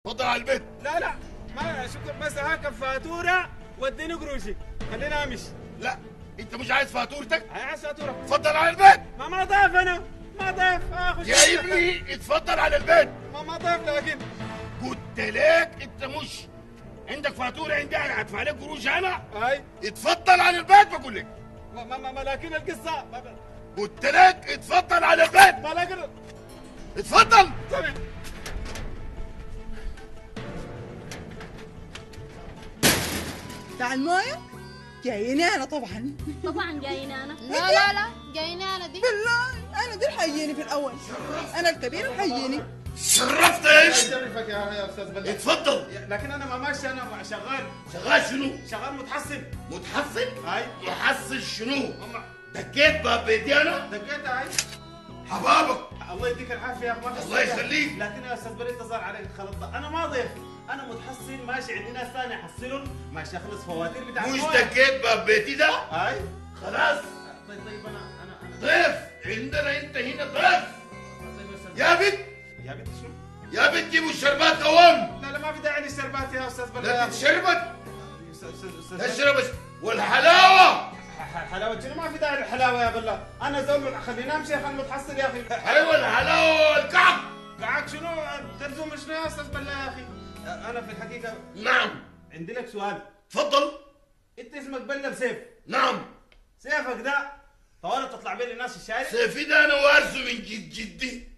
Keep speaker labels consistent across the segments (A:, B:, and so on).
A: اتفضل على البيت.
B: لا ما شكرا، بس هاكب فاتوره واديني قروشي خليني امشي.
A: لا انت مش عايز فاتورتك؟
B: عايز فاتوره.
A: اتفضل على البيت.
B: ما ضيف انا، ما ضيف اخذ
A: يا ابني اتفضل على البيت.
B: ما ضيف لكن
A: قلت لك انت مش عندك فاتوره عندي، انا هدفع لك قروش انا.
B: اي
A: اتفضل على البيت بقول لك.
B: ما لكن القصه
A: قلت لك اتفضل على البيت.
B: ما لكن
A: اتفضل.
B: طيب
C: بتاع المويه جاييني انا طبعا.
D: طبعا جايين انا.
E: لا جايين انا دي.
C: بالله انا دي الحييني في الاول، انا الكبير الحييني.
A: شرفت ايش؟
B: شرفك يا استاذ بلال.
A: اتفضل.
B: لكن انا ما ماشي، انا شغال.
A: شغال شنو؟
B: شغال متحسن.
A: متحسن؟
B: اي
A: محسن شنو؟
B: هم
A: دقيت باب بيتي انا؟
B: دقيت اي.
A: حبابك.
B: الله يديك العافيه يا اخ.
A: الله يخليك.
B: لكن يا استاذ بلال تظهر عليك خلط. انا ما ضيف، انا متحسن ماشي، عندي ناس ثانيه احصلهم ماشي اخلص فواتير بتاع
A: مش
B: المويه.
A: دقيت باب بيتي ده؟
B: اي
A: خلاص.
B: طيب انا
A: ضيف عندنا، انت هنا ضيف.
B: طيب يا استاذ
A: يا بنت
B: يا بنت شنو؟
A: يا بنت جيبوا الشربات قوام.
B: لا ما في داعي للشربات يا استاذ بلال.
A: لا تتشربت
B: استاذ
A: تشرب والحلاوه.
B: حلاوه شنو؟ ما في داعي للحلاوه يا بلال. انا زول خليني امشي خليني متحسن يا اخي.
A: ايوه الحلاوه والكعك.
B: قعك شنو؟ ترزم شنو يا استاذ بلال يا اخي؟ انا في الحقيقه
A: نعم.
B: عندي لك سؤال.
A: تفضل.
B: انت اسمك بلة بسيف.
A: نعم.
B: سيفك ده طوال تطلع بين الناس الشارع؟
A: سيفي ده انا وارثه من جدي.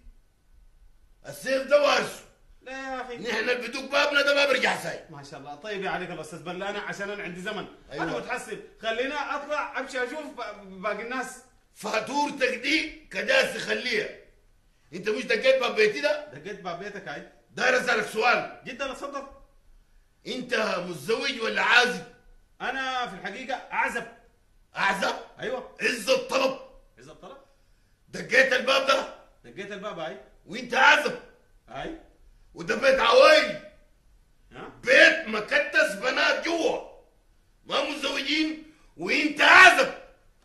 A: السيف ده وارثه.
B: لا يا اخي
A: نحن اللي بدوق بابنا ده ما بيرجع ساي.
B: ما شاء الله. طيب يا عليك الله استاذ بلة، انا عشان انا عندي زمن.
A: أيوة.
B: انا متحسن، خليني اطلع امشي اشوف باقي الناس.
A: فاتورتك دي كداس خليها. انت مش دقيت باب بيتي ده؟
B: دقيت باب بيتك هاي.
A: داير اسالك سؤال.
B: جدا اتفضل.
A: انت متزوج ولا عازب؟
B: انا في الحقيقه اعزب.
A: اعزب؟
B: ايوه.
A: عز الطلب.
B: اذا الطلب
A: دقيت الباب ده
B: دقيت الباب هاي.
A: وانت عازب،
B: هاي
A: وده بيت عوايل،
B: ها
A: بيت مكتس بنات جوا ما متزوجين، وانت عازب.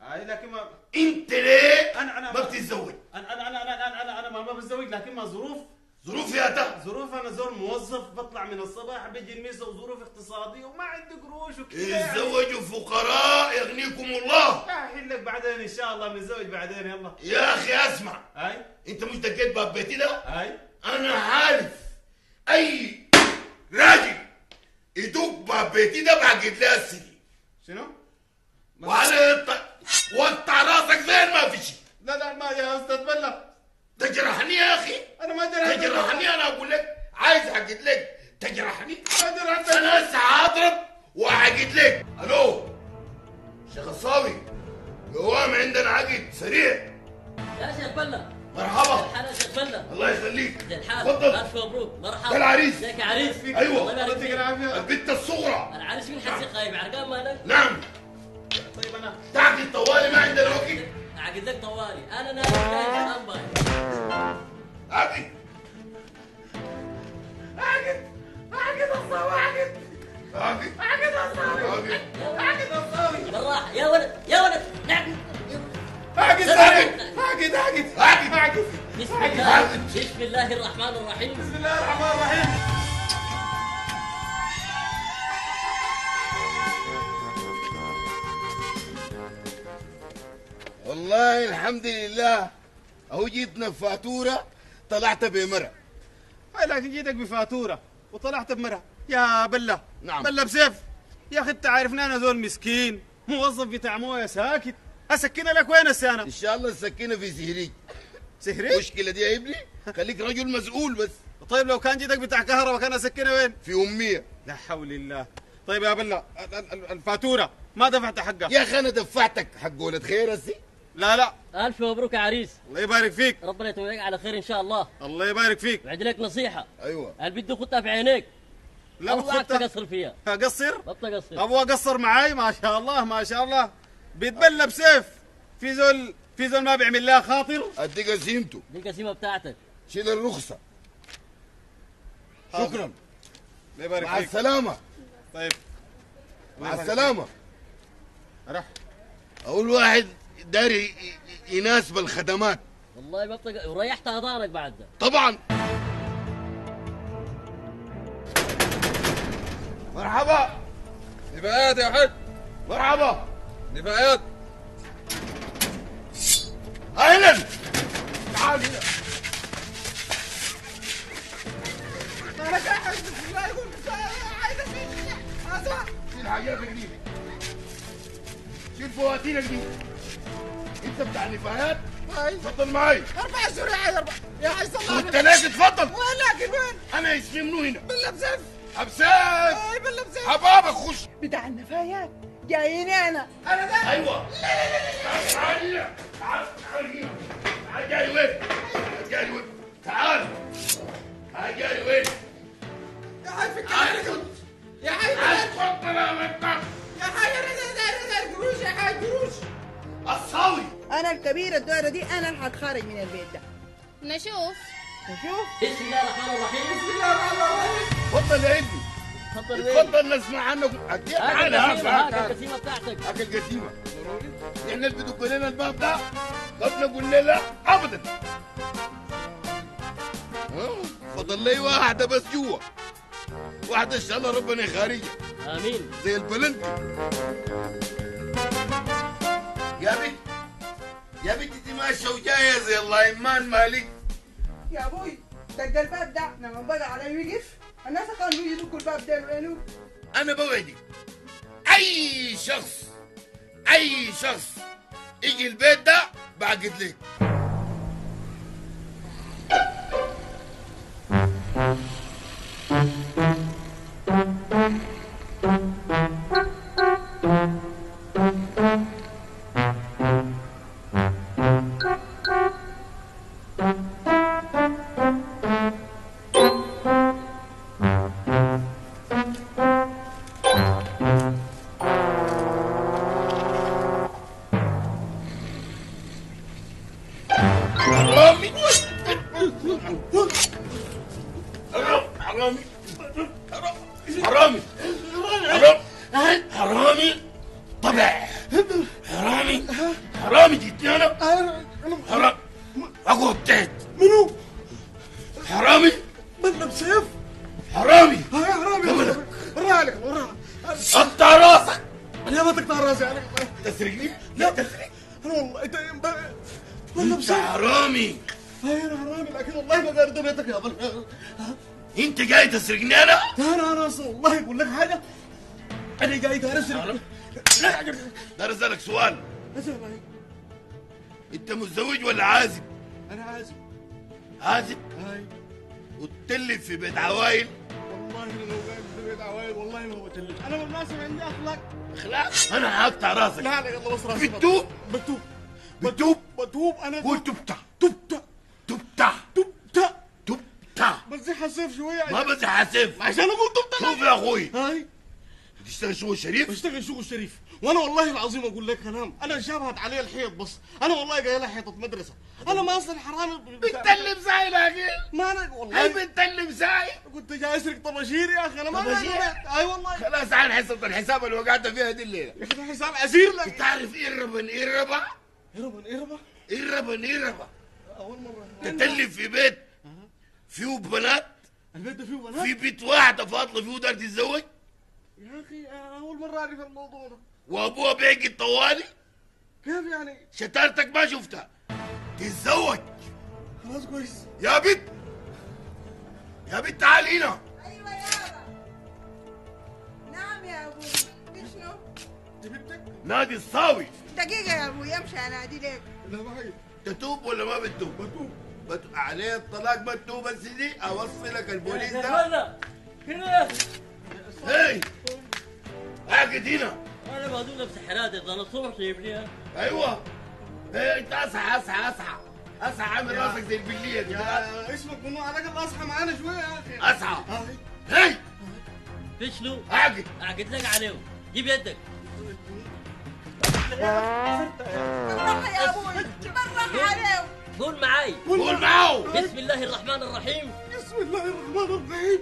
B: هاي لكن ما
A: انت ليه
B: انا
A: ما بتتزوج؟
B: انا ما بتزوج، لكن ما ظروف.
A: ظروف يا ده.
B: ظروف انا زول موظف بطلع من الصباح بيجي المسا، وظروف اقتصاديه وما عندي قروش وكذا يعني.
A: اتزوجوا فقراء يغنيكم الله.
B: احلك بعدين ان شاء الله بنتزوج بعدين. يلا
A: يا اخي اسمع،
B: هاي
A: انت مش دقيت باب بيتي ده؟
B: هاي
A: انا عارف اي راجل يدق باب بيتي ده بعقد له السجن.
B: شنو؟
A: وعلى وقطع راسك زين ما في شيء.
B: لا ما يا استاذ بلا.
A: تجرحني يا اخي.
B: انا ما جرحت.
A: تجرحني انا اقول لك، عايز اعقد لك تجرحني.
B: ما جرحت.
A: انا هسه هضرب واعقد لك. الو شيخ الصاوي، قوام عندنا عقد سريع.
F: يا شيخ بلة.
A: مرحبا.
F: الحال يا شيخ بلة.
A: الله يخليك.
F: زي الحال.
A: تفضل.
F: الف مبروك. مرحبا.
A: ده العريس.
F: ازيك يا عريس؟
A: ايوه.
F: الله يبارك فيك.
A: البنت الصغرى.
F: العريس مين حسي خايب عرقان مالك؟
A: نعم.
B: طيب انا
A: تعقد طوالي ما عندنا وقت.
F: اعقد لك طوالي، انا نايم جنان باي.
A: عقد الصاوي. عقد الصاوي.
F: بالراحة يا ولد يا ولد. نعم.
A: عقد.
F: بسم الله الرحمن الرحيم.
B: بسم الله الرحمن الرحيم.
A: والله الحمد لله، اهو جيتنا بفاتوره طلعت بمرة.
B: هاي لكن جيتك بفاتوره وطلعت بمرة يا بلة.
A: نعم.
B: بلة بسيف يا اخي، انت عارفني انا زول مسكين موظف بتاع مويه ساكت. اسكنها لك وين السنه؟
A: ان شاء الله السكينه في سهريج.
B: سهري؟
A: المشكله دي يا ابني خليك رجل مسؤول بس.
B: طيب لو كان جيتك بتاع كهرباء كان اسكنها وين؟
A: في اميه.
B: لا حول الله. طيب يا بلة الفاتوره ما دفعت حقها.
A: يا اخي انا دفعتك حق ولد خير هسي.
B: لا
F: الف مبروك يا عريس.
B: الله يبارك فيك.
F: ربنا يتوفقك على خير ان شاء الله.
B: الله يبارك فيك.
F: وعندي لك نصيحة.
A: ايوه.
F: هل بدي خطها في عينيك؟
B: لا
F: الله
B: بخطة.
F: تقصر فيها.
B: اقصر؟
F: لا تقصر.
B: ابغى اقصر معاي. ما شاء الله ما شاء الله. بيتبلى بسيف. في زول ما بيعمل لها خاطر.
A: ادي قسيمته.
F: دي القسيمة بتاعتك.
A: شيل الرخصه. شكرا.
B: الله يبارك
A: مع
B: فيك.
A: السلامه.
B: طيب
A: مع السلامه.
B: راح.
A: اول واحد داري يناسب الخدمات.
F: والله ما وريحت اذانك بعد ده.
A: طبعا. مرحبا.
D: نفايات يا حاج.
A: مرحبا.
D: نفايات.
A: اهلا. تعال هنا.
C: انا جاي بسم الله يقول عايز اسمع.
A: شيل حاجاتك دي. شيل فواتيرك دي. انت بتاع النفايات؟ اتفضل معي.
C: 4 شهور يا حاج 4 يا حاج صلى الله عليه
A: وانت ناجي اتفضل.
C: ولكن وين؟
A: انا اسمي منو هنا؟
C: بالله بزف.
A: حبسات.
C: اي بالله بزف.
A: حبابك خش.
C: بتاع النفايات جاييني انا ده.
A: ايوه. تعال هنا. تعال هنا. تعال جاي وين؟ جاي وين؟ تعال. تعال جاي وين؟
C: يا حاج في الكلام يا حاج
A: اتفضل يا مكتب.
C: يا حاج انا قروش يا حاج قروش.
A: الصاوي.
C: انا الكبيرة الدورة دي انا اللي هتخرج من البيت ده.
E: نشوف.
F: بسم الله الرحمن الرحيم.
C: بسم الله الرحمن الرحيم.
A: اتفضل يا ابني.
F: تفضل وين؟
A: اتفضل نسمع عنك. تعال
F: هات القسيمة بتاعتك.
A: هات القسيمة. احنا اللي بدق لنا الباب ده قبل نقول له لا ابدا. فضل لي واحدة بس جوا. واحدة ان شاء الله ربنا يخارجها.
F: امين.
A: زي البلنتي. يا بنت يا بنت انت ماشية وجاية زي الله ايمان مالك.
C: يا ابوي دق الباب ده لما بقى علي وقف الناس كانوا يدقوا الباب ده وينو.
A: انا بوعدك اي شخص يجي البيت ده بعقد لك. حرامي حرامي حرامي حرامي طبع حرامي جيتني انا حرام اقعد تحت.
C: منو؟
A: حرامي
C: بدنا بسيف؟
A: حرامي
C: يا حرامي
A: قبلك.
C: بالراحة عليك بالراحة.
A: قطع راسك.
C: انا ما تقطع راسي عليك.
A: تسرقني؟ لا تسرق.
C: انا والله انت بدنا
A: انت
C: بسيف.
A: حرامي.
C: انا حرامي لكن والله ما قادر بيتك يا ظل.
A: انت جاي تسرقني انا؟
C: انا والله اقول لك حاجة. انا جاي اسرق.
A: لا دار اسالك سؤال.
C: اسرق عليك.
A: انت متزوج ولا عازب؟
C: انا عازب.
A: عازب؟
C: هاي
A: وتتلف في بيت عوايل؟
C: والله لو قاعد في بيت عوايد والله ما بتلف. انا من الناس اللي عندي اخلاق.
A: اخلاق؟ انا هقطع راسك.
C: لا لا يلا بس راسي.
A: بتوب؟
C: بتوب
A: بتوب؟
C: انا
A: قول تبتع.
C: تبتع
A: تبتع.
C: تبتع.
A: تبتع.
C: بزح السيف شوية
A: ما بزح حاسف.
C: عشان اقول تبتع.
A: شوف يا اخوي
C: هاي
A: بتشتغل شغل شريف؟
C: بشتغل شغل شريف وانا والله العظيم اقول لك كلام. انا شابهت علي الحيط بس انا والله جاي لها حيطه مدرسه. انا ما اصلي حرامي.
A: بتتلم زي لاقي.
C: ما انا
A: هاي
C: والله
A: بتتلم زي.
C: كنت جاي اسرق طباشير يا اخي. انا ما
A: طباشير؟
C: اي والله.
A: خلاص تعال حسبت الحساب اللي وقعت فيها دي الليله.
C: يا اخي حساب عسير لك.
A: تعرف إربن إربا؟
C: إربا
A: إربن إربا.
C: اول مره.
A: تتلف في بيت فيه بنات.
C: البيت ده فيه بنات.
A: في بيت واحدة فاضلة فيه دار تتزوج.
C: يا اخي اول مره اعرف الموضوع ده.
A: وابوها بيعقد طوالي.
C: كيف يعني؟
A: شطارتك ما شفتها. تتزوج.
C: خلاص كويس.
A: يا بنت يا بنت تعال هنا.
C: ايوه يابا. نعم يا ابوي. شنو؟ دي بنتك؟
A: نادي الصاوي.
C: دقيقة يا ابوي امشي انادي لك. لا ما حاجة.
A: تتوب ولا ما بتوب؟
C: بتوب.
A: عليه الطلاق ما تتوب. بس دي اوصلك البوليس ده.
F: هنا هنا.
A: هي اقعد هنا.
F: انا بهدول نفس حراتي انا الصبح جايبنيها.
A: ايوه. هي انت اصحى عامل راسك زي البليه كده.
C: يا اسمك منو على الاقل اصحى معانا شوية يا اخي.
A: اصحى. هي
F: في شنو؟
A: اقعد
F: لك عليهم. جيب يدك.
C: بالراحة يا ابوي بالراحة عليهم.
F: قول معاي.
A: قول معه.
F: بسم الله الرحمن الرحيم.
C: بسم الله الرحمن الرحيم.